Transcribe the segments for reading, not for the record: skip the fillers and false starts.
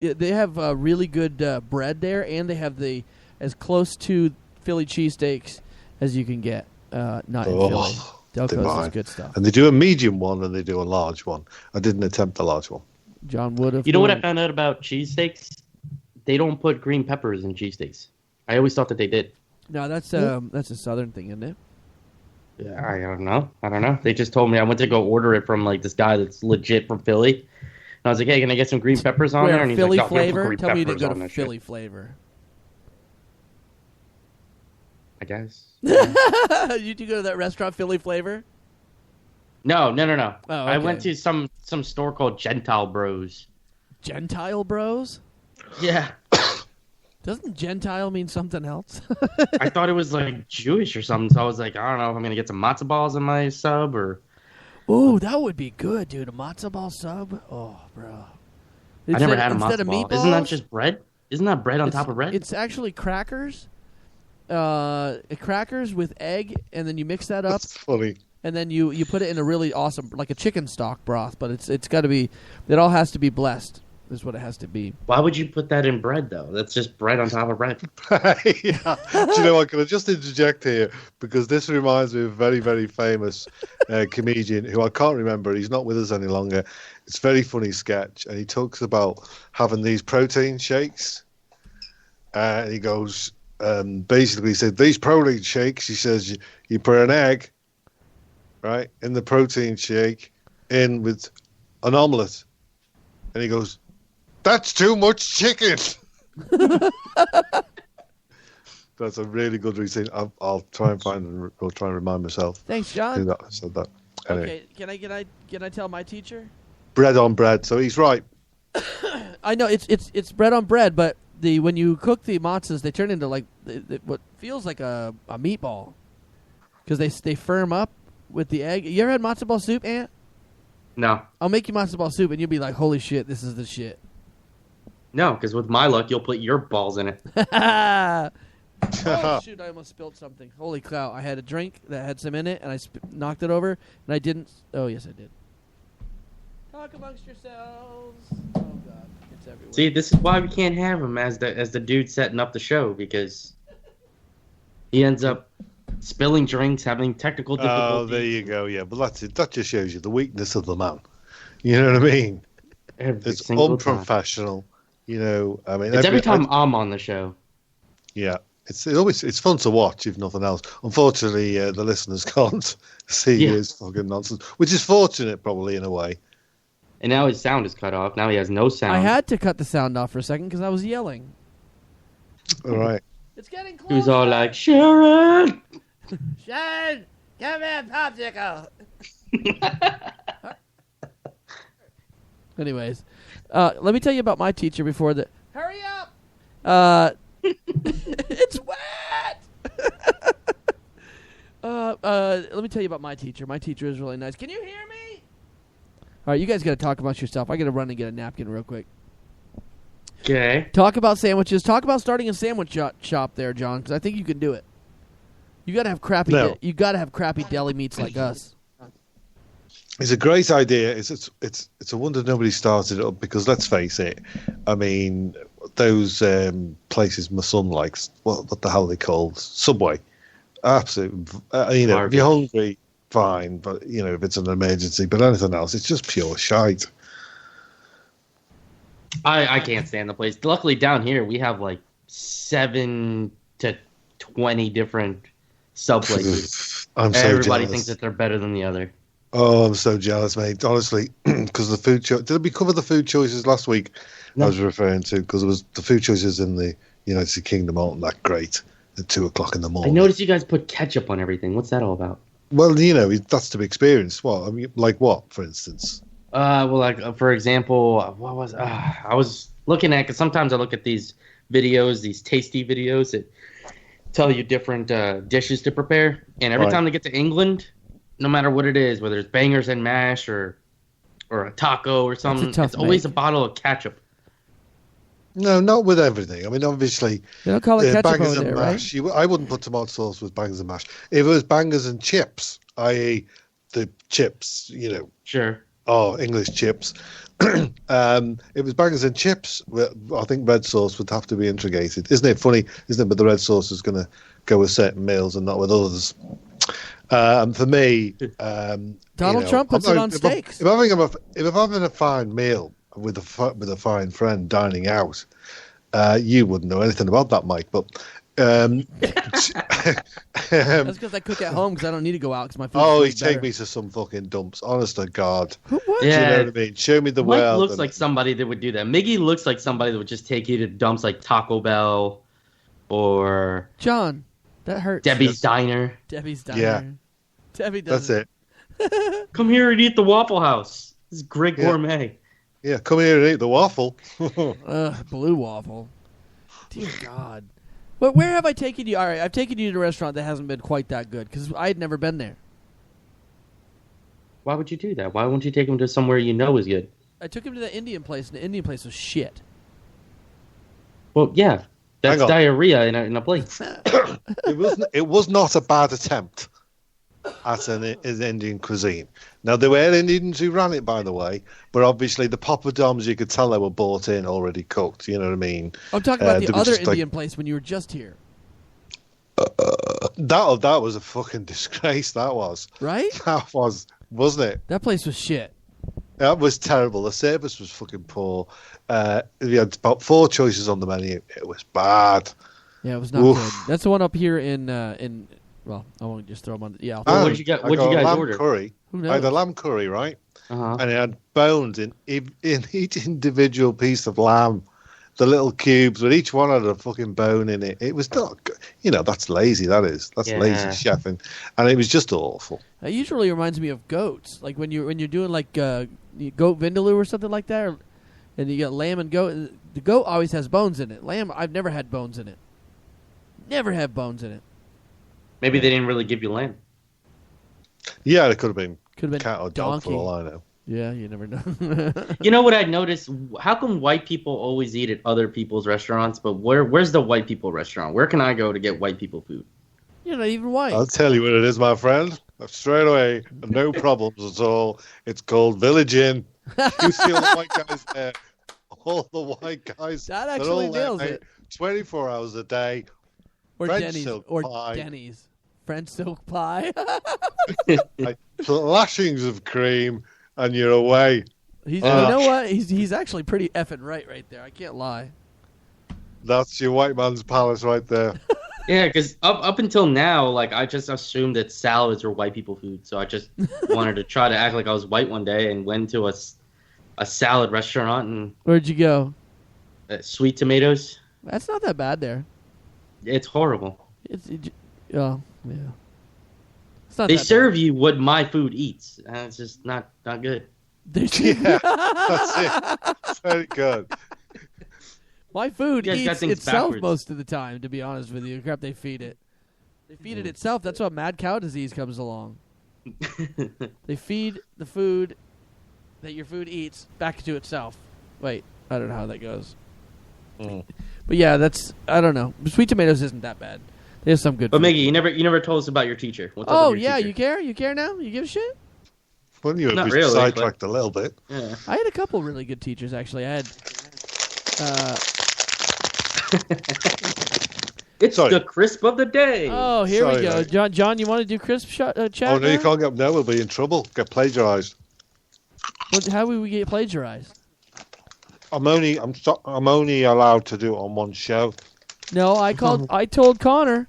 Yeah, they have really good bread there, and they have the as close to Philly cheesesteaks as you can get. Not in Philly. Delco's is good stuff. And they do a medium one and they do a large one. I didn't attempt the large one. John would have. You know what I found out about cheesesteaks? They don't put green peppers in cheesesteaks. I always thought that they did. No, that's a southern thing, isn't it? Yeah, I don't know. They just told me I went to go order it from like this guy that's legit from Philly. And I was like, hey, can I get some green peppers on there? And he's Philly like, no, flavor? Tell me you didn't go to Philly shit. flavor. I guess. You do go to that restaurant, Philly flavor? No. Oh, okay. I went to some store called Gentile Bros. Gentile Bros? Yeah. Doesn't Gentile mean something else? I thought it was like Jewish or something, so I was like, I don't know if I'm going to get some matzo balls in my sub or... Ooh, that would be good, dude. A matzo ball sub? Oh, bro. I never had a matzo ball. Meatballs, isn't that just bread? Isn't that bread on top of bread? It's actually crackers. Crackers with egg, and then you mix that up. That's funny. And then you put it in a really awesome, like a chicken stock broth, but it's got to be, it all has to be blessed, is what it has to be. Why would you put that in bread, though? That's just bread on top of bread. Yeah. Do you know what? Can I just interject here? Because this reminds me of a very, very famous comedian who I can't remember. He's not with us any longer. It's a very funny sketch. And he talks about having these protein shakes. And he goes, basically, he said, these protein shakes, he says, you put an egg, right, in the protein shake, in with an omelette. And he goes, that's too much chicken. That's a really good routine. I'll try and find and I'll try and remind myself. Thanks, John. I said that. Anyway. Okay, can I tell my teacher? Bread on bread. So he's right. I know it's bread on bread, but when you cook the matzahs, they turn into like what feels like a meatball because they firm up with the egg. You ever had matzo ball soup, Ant? No. I'll make you matzo ball soup, and you'll be like, "Holy shit, this is the shit." No, because with my luck, you'll put your balls in it. Oh, shoot, I almost spilled something. Holy cow, I had a drink that had some in it, and I knocked it over, and I didn't... Oh, yes, I did. Talk amongst yourselves. Oh, God, it's everywhere. See, this is why we can't have him as the dude setting up the show, because he ends up spilling drinks, having technical difficulties. Oh, there you go, yeah. But that's it. That just shows you the weakness of the man. You know what I mean? It's unprofessional. Time. You know, I mean... It's every time I'm on the show. Yeah. It's fun to watch, if nothing else. Unfortunately, the listeners can't see his fucking nonsense, which is fortunate, probably, in a way. And now his sound is cut off. Now he has no sound. I had to cut the sound off for a second because I was yelling. All right. It's getting close. He was all like, Sharon! Sharon, give me a popsicle. Anyways, let me tell you about my teacher before the... Hurry up! It's wet. Let me tell you about my teacher. My teacher is really nice. Can you hear me? All right, you guys got to talk amongst yourself. I got to run and get a napkin real quick. Okay. Talk about sandwiches. Talk about starting a sandwich shop there, John, because I think you can do it. You got to have crappy. You got to have crappy deli meats like us. It's a great idea. It's a wonder nobody started it up because let's face it. I mean, those places my son likes. What the hell are they called? Subway. Absolutely. If you're hungry, fine. But if it's an emergency, but anything else, it's just pure shite. I can't stand the place. Luckily, down here we have like 7 to 20 different sub places. Everybody thinks that they're better than the other. Oh, I'm so jealous, mate. Honestly, because the food did we cover the food choices last week? No. I was referring to because it was the food choices in the United Kingdom aren't that great at 2:00 in the morning. I noticed you guys put ketchup on everything. What's that all about? Well, that's to be experienced. What I mean, like what, for instance? For example, what was I was looking at? Because sometimes I look at these videos, these tasty videos that tell you different dishes to prepare, and every time they get to England. No matter what it is, whether it's bangers and mash or a taco or something, it's always a bottle of ketchup. No, not with everything. I mean, obviously, they don't call it ketchup bangers over and there, mash. right? I wouldn't put tomato sauce with bangers and mash. If it was bangers and chips, i.e., the chips, Sure. Oh, English chips. It was bangers and chips. I think red sauce would have to be integrated. Isn't it funny? Isn't it? But the red sauce is going to go with certain meals and not with others. For me, Donald Trump puts it on steaks. If I'm having a fine meal with a fine friend dining out, you wouldn't know anything about that, Mike. But That's because I cook at home because I don't need to go out because my food. Oh, he'd take me to some fucking dumps. Honest to God. What? Yeah. Do you know what I mean? Show me the Mike world. looks like somebody that would do that. Miggy looks like somebody that would just take you to dumps like Taco Bell or John, that hurts. Debbie's Diner. Debbie's Diner. Yeah. Debbie does That's it. Come here and eat the Waffle House. This is great gourmet. Yeah, come here and eat the waffle. Blue waffle. Dear God. But where have I taken you? All right, I've taken you to a restaurant that hasn't been quite that good because I had never been there. Why would you do that? Why won't you take him to somewhere you know is good? I took him to the Indian place, and the Indian place was shit. Well, yeah. That's diarrhea in a plate. It was not a bad attempt at an Indian cuisine. Now, there were Indians who ran it, by the way, but obviously the poppadoms, you could tell they were bought in already cooked, you know what I mean? I'm talking about the other Indian place when you were just here. That was a fucking disgrace, that was. Right? That was, wasn't it? That place was shit. That was terrible. The service was fucking poor. We had about 4 choices on the menu. It was bad. Yeah, it was not good. That's the one up here in well, I won't just throw them on. Yeah. Well, what did you guys order? Curry. Who knows? I had a lamb curry, right? Uh-huh. And it had bones in each individual piece of lamb. The little cubes, but each one had a fucking bone in it. It was not good. You know, that's lazy, that is. That's lazy chefing. And it was just awful. It usually reminds me of goats. Like when you're doing like goat vindaloo or something like that, and you get lamb and goat. The goat always has bones in it. Lamb, I've never had bones in it. Never had bones in it. Maybe they didn't really give you lamb. Yeah, it could have been cat or dog donkey. for all I know. Yeah, you never know. You know what I noticed? How come white people always eat at other people's restaurants, but where's the white people restaurant? Where can I go to get white people food? You're not even white. I'll tell you what it is, my friend. Straight away, no problems at all. It's called Village Inn. You see all the white guys there. All the white guys. That actually nails it. 24 hours a day. Or French Denny's. silk Or pie. Denny's. French silk pie. Lashings of cream, and you're away. You know what? He's actually pretty effing right there. I can't lie. That's your white man's palace right there. Yeah, because up until now, like I just assumed that salads were white people food, so I just wanted to try to act like I was white one day and went to a salad restaurant and. Where'd you go? Sweet Tomatoes. That's not that bad there. It's horrible. Yeah. It's not they that serve you what my food eats, and it's just not good. Yeah, that's it. Very good. My food eats itself backwards. most of the time, to be honest with you. Crap, they feed it. They feed it itself. That's why mad cow disease comes along. They feed the food that your food eats back to itself. Wait, I don't know how that goes. But yeah, I don't know. Sweet Tomatoes isn't that bad. There's some good But food. Maggie, you never told us about your teacher. What's up Oh, with your yeah, teacher? you care? You care now? You give a shit? Well, you Not were really, sidetracked a little bit. Yeah. I had a couple really good teachers, actually. I had... It's the crisp of the day. Oh, here we go. Mate. John, you want to do crisp chat? Oh, no, you can't get... No, we'll be in trouble. Get plagiarized. How will we get plagiarized? I'm only allowed to do it on one show. No, I told Connor.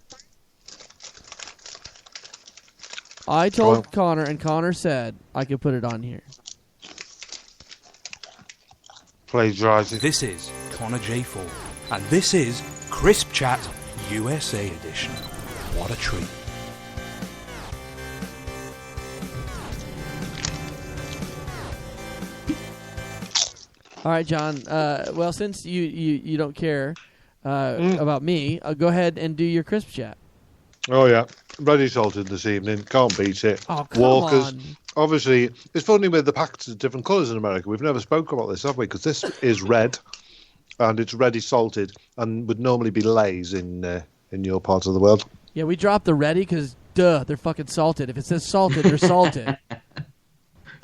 I told Connor, and Connor said I could put it on here. Plagiarizing. This is Connor J. Ford, and this is Crisp Chat USA Edition. What a treat. All right, John. Well, since you don't care about me, go ahead and do your crisp chat. Oh, yeah. Ready salted this evening. Can't beat it. Oh, come Walkers. on. Obviously, it's funny with the packets of different colours in America. We've never spoken about this, have we? Because this is red, and it's ready salted, and would normally be Lay's in your part of the world. Yeah, we dropped the ready because, they're fucking salted. If it says salted, they're salted.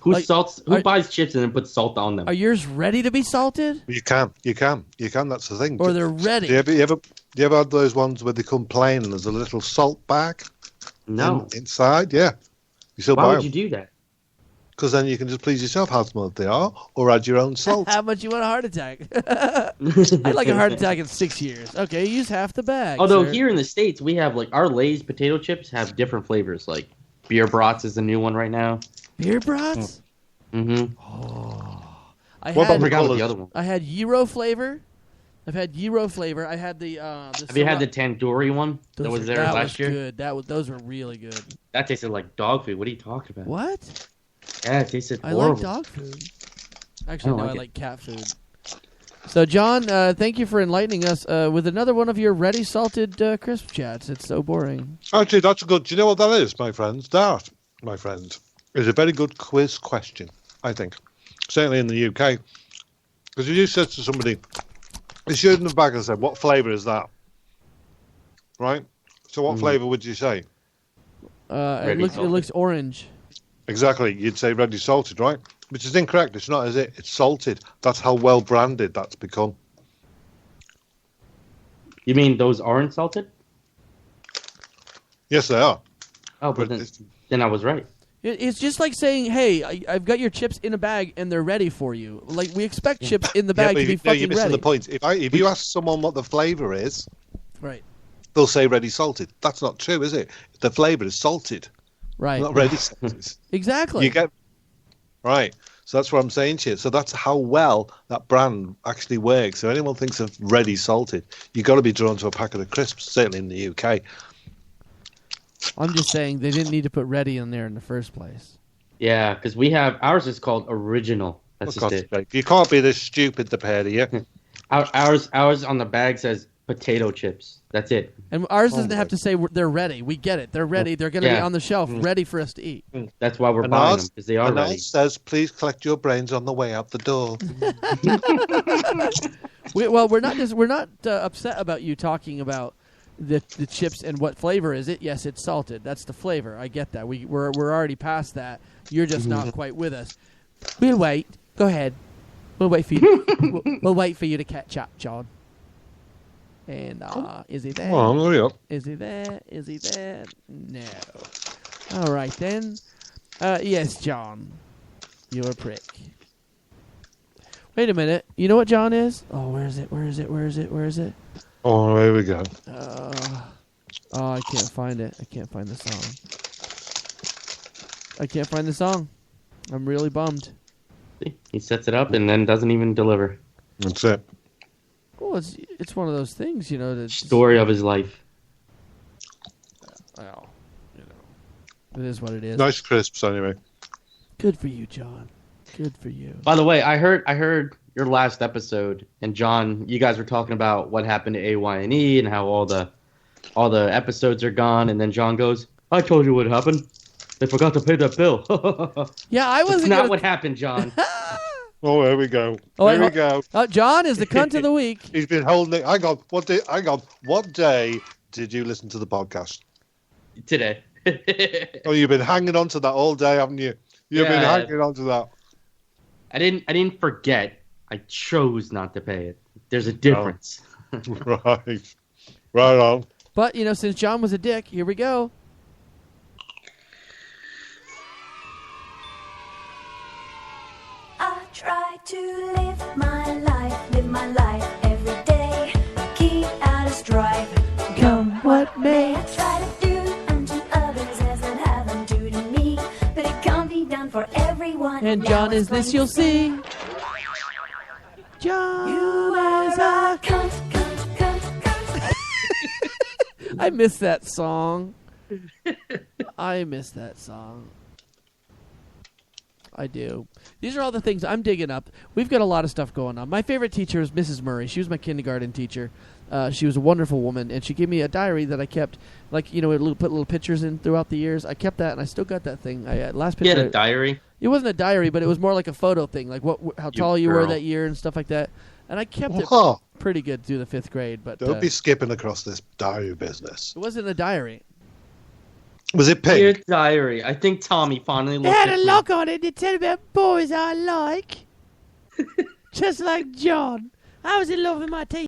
Who Like, Who buys chips and then puts salt on them? Are yours ready to be salted? You can. That's the thing. Or they're ready? Do you ever had those ones where they come plain and there's a little salt bag? No. Inside, yeah. You still Why buy would them. you do that? Because then you can just please yourself how smart they are, or add your own salt. How much you want a heart attack? I'd like a heart attack in 6 years. Okay, use half the bag. Although sir. here in the States, we have like our Lay's potato chips have different flavors. Like beer brats is the new one right now. Beer brats? Mm-hmm. I What had, about forgot what colours? the other one. I had gyro flavor. I've had gyro flavor. I had the. Have you had the tandoori one that was there last year? Good. Those were really good. That tasted like dog food. What are you talking about? What? Yeah, it tasted I horrible. like dog food. Actually, no, like I it. like cat food. So, John, thank you for enlightening us with another one of your ready salted crisp chats. It's so boring. Actually, that's a good. Do you know what that is, my friends? That, my friends, is a very good quiz question, I think. Certainly in the UK. Because if you said to somebody, they showed in the bag and said, what flavour is that? Right? So what flavour would you say? It looks orange. Exactly. You'd say ready salted, right? Which is incorrect. It's not, is it? It's salted. That's how well branded that's become. You mean those aren't salted? Yes, they are. Oh, but then I was right. It's just like saying, "Hey, I've got your chips in a bag and they're ready for you." Like we expect chips in the bag to be fucking you're missing ready. the point. If you ask someone what the flavour is, Right. they'll say ready salted. That's not true, is it? The flavour is salted, Right. not ready salted. Exactly. You get right. So that's what I'm saying to you. So that's how well that brand actually works. So anyone thinks of ready salted, you've got to be drawn to a packet of crisps. Certainly in the UK. I'm just saying they didn't need to put ready in there in the first place. Yeah, because we have ours is called original. That's For just God's it. sake, you can't be this stupid, the pair of you. Ours on the bag says potato chips. That's it. And ours doesn't have to say they're ready. We get it. They're ready. They're going to be on the shelf, ready for us to eat. That's why we're And buying ours- them because they are and ready. ours says, please collect your brains on the way out the door. We're not upset about you talking about the chips and what flavor is it. Yes, it's salted. That's the flavor. I get that. We're already past that. You're just not quite with us. We'll wait. Go ahead. We'll wait for you. we'll wait for you to catch up, John. And is he there? Oh, hurry up. Is he there? Is he there? No. All right then. Yes, John. You're a prick. Wait a minute. You know what John is? Oh, where is it? Where is it? Where is it? Where is it? Oh, here we go. I can't find it. I can't find the song. I can't find the song. I'm really bummed. He sets it up and then doesn't even deliver. That's it. Well, it's one of those things, you know. That's Story of his life. Well, it is what it is. Nice crisps, anyway. Good for you, John. Good for you. By the way, I heard your last episode, and John, you guys were talking about what happened to AY&E and how all the episodes are gone, and then John goes, "I told you what happened. They forgot to pay that bill." Yeah, I wasn't. That's not what happened, John. Oh, here we go. Oh, Here we go. John is the cunt of the week. He's been holding it. Hang on. What day did you listen to the podcast? Today. Oh, you've been hanging on to that all day, haven't you? You've been Yeah. hanging on to that. I didn't forget. I chose not to pay it. There's a difference. Right. Right on. But, since John was a dick, here we go. I try to live my life every day. Keep out of strife. Come what may. I try to do unto others as I'd have them do to me. But it can't be done for everyone. And Now John it's is this, going you'll to see. John You are is a a... cunt. I miss that song. I miss that song. I do. These are all the things I'm digging up. We've got a lot of stuff going on. My favorite teacher is Mrs. Murray. She was my kindergarten teacher. She was a wonderful woman, and she gave me a diary that I kept. Like, it put little pictures in throughout the years. I kept that, and I still got that thing. Last He picture. had a diary. It wasn't a diary, but it was more like a photo thing, like how tall you were girl. that year and stuff like that. And I kept it Oh, pretty good through the 5th grade. But don't be skipping across this diary business. it wasn't a diary. Was it Dear pink? diary. I think Tommy finally It looked had at a me. lock on it. It said about boys I like. Just like John. I was in love with my teacher.